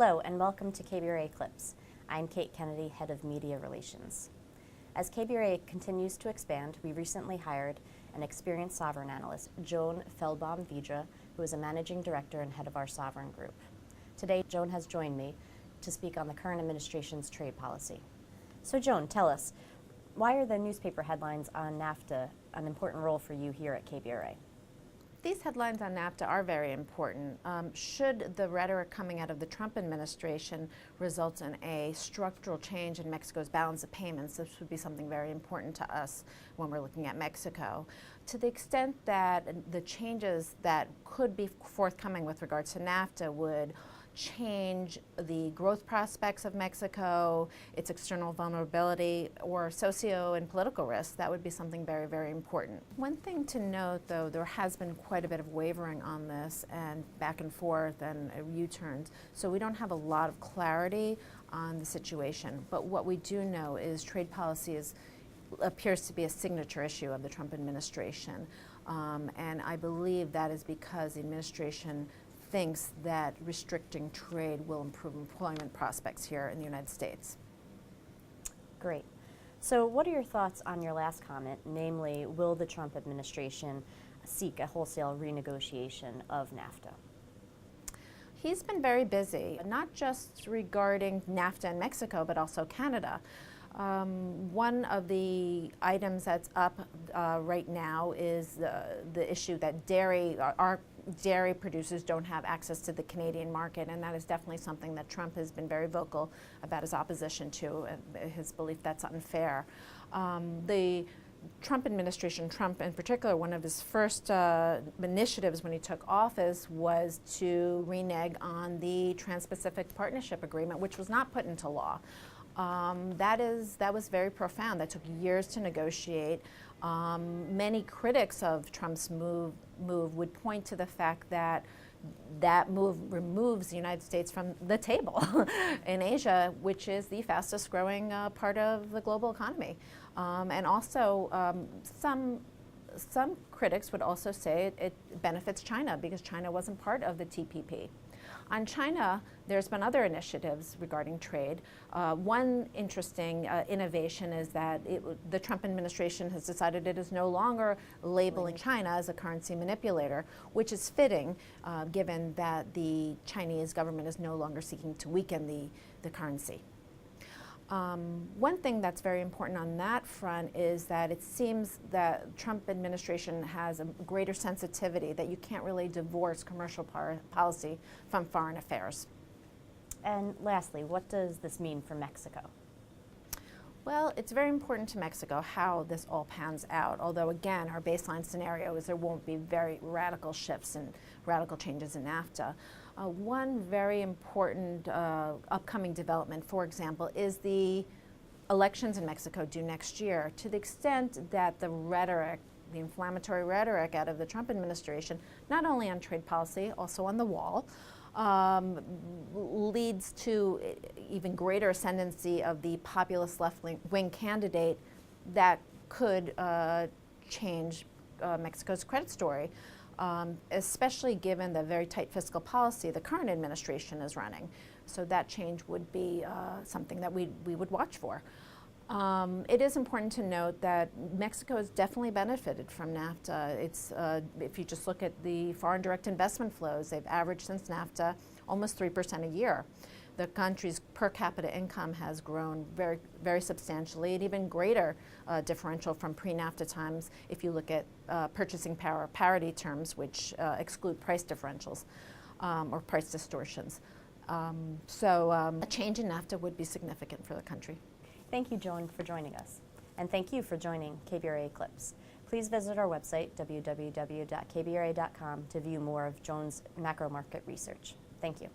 Hello and welcome to KBRA Clips. I'm Kate Kennedy, Head of Media Relations. As KBRA continues to expand, we recently hired an experienced sovereign analyst, Joan Feldbaum-Vidra, who is a managing director and head of our sovereign group. Today, Joan has joined me to speak on the current administration's trade policy. So Joan, tell us, why are the newspaper headlines on NAFTA an important role for you here at KBRA? These headlines on NAFTA are very important. Should the rhetoric coming out of the Trump administration result in a structural change in Mexico's balance of payments, this would be something very important to us when we're looking at Mexico. To the extent that the changes that could be forthcoming with regards to NAFTA would change the growth prospects of Mexico, its external vulnerability, or socio and political risks, that would be something very, very important. One thing to note, though, there has been quite a bit of wavering on this and back and forth and U-turns, so we don't have a lot of clarity on the situation. But what we do know is trade policy appears to be a signature issue of the Trump administration, and I believe that is because the administration thinks that restricting trade will improve employment prospects here in the United States. Great. So what are your thoughts on your last comment, namely, will the Trump administration seek a wholesale renegotiation of NAFTA? He's been very busy, not just regarding NAFTA and Mexico, but also Canada. One of the items that's up right now is the issue that our dairy producers don't have access to the Canadian market, and that is definitely something that Trump has been very vocal about his opposition to, and his belief that's unfair. The Trump administration, Trump in particular, one of his first initiatives when he took office was to renege on the Trans-Pacific Partnership Agreement, which was not put into law. That was very profound. That took years to negotiate. Many critics of Trump's move would point to the fact that that move removes the United States from the table in Asia, which is the fastest growing part of the global economy. And also some critics would also say it benefits China because China wasn't part of the TPP. On China, there's been other initiatives regarding trade. One interesting innovation is that the Trump administration has decided it is no longer labeling China as a currency manipulator, which is fitting given that the Chinese government is no longer seeking to weaken the currency. One thing that's very important on that front is that it seems that Trump administration has a greater sensitivity that you can't really divorce commercial policy from foreign affairs. And lastly, what does this mean for Mexico? Well, it's very important to Mexico how this all pans out, although again, our baseline scenario is there won't be very radical shifts and radical changes in NAFTA. One very important upcoming development, for example, is the elections in Mexico due next year. To the extent that the rhetoric, the inflammatory rhetoric out of the Trump administration, not only on trade policy, also on the wall, leads to even greater ascendancy of the populist left-wing candidate, that could change Mexico's credit story, especially given the very tight fiscal policy the current administration is running. So that change would be something that we would watch for. It is important to note that Mexico has definitely benefited from NAFTA. If you just look at the foreign direct investment flows, they've averaged since NAFTA almost 3% a year. The country's per capita income has grown very, very substantially, and even greater differential from pre-NAFTA times if you look at purchasing power parity terms, which exclude price differentials or price distortions. So a change in NAFTA would be significant for the country. Thank you, Joan, for joining us. And thank you for joining KBRA Clips. Please visit our website, www.kbra.com, to view more of Joan's macro market research. Thank you.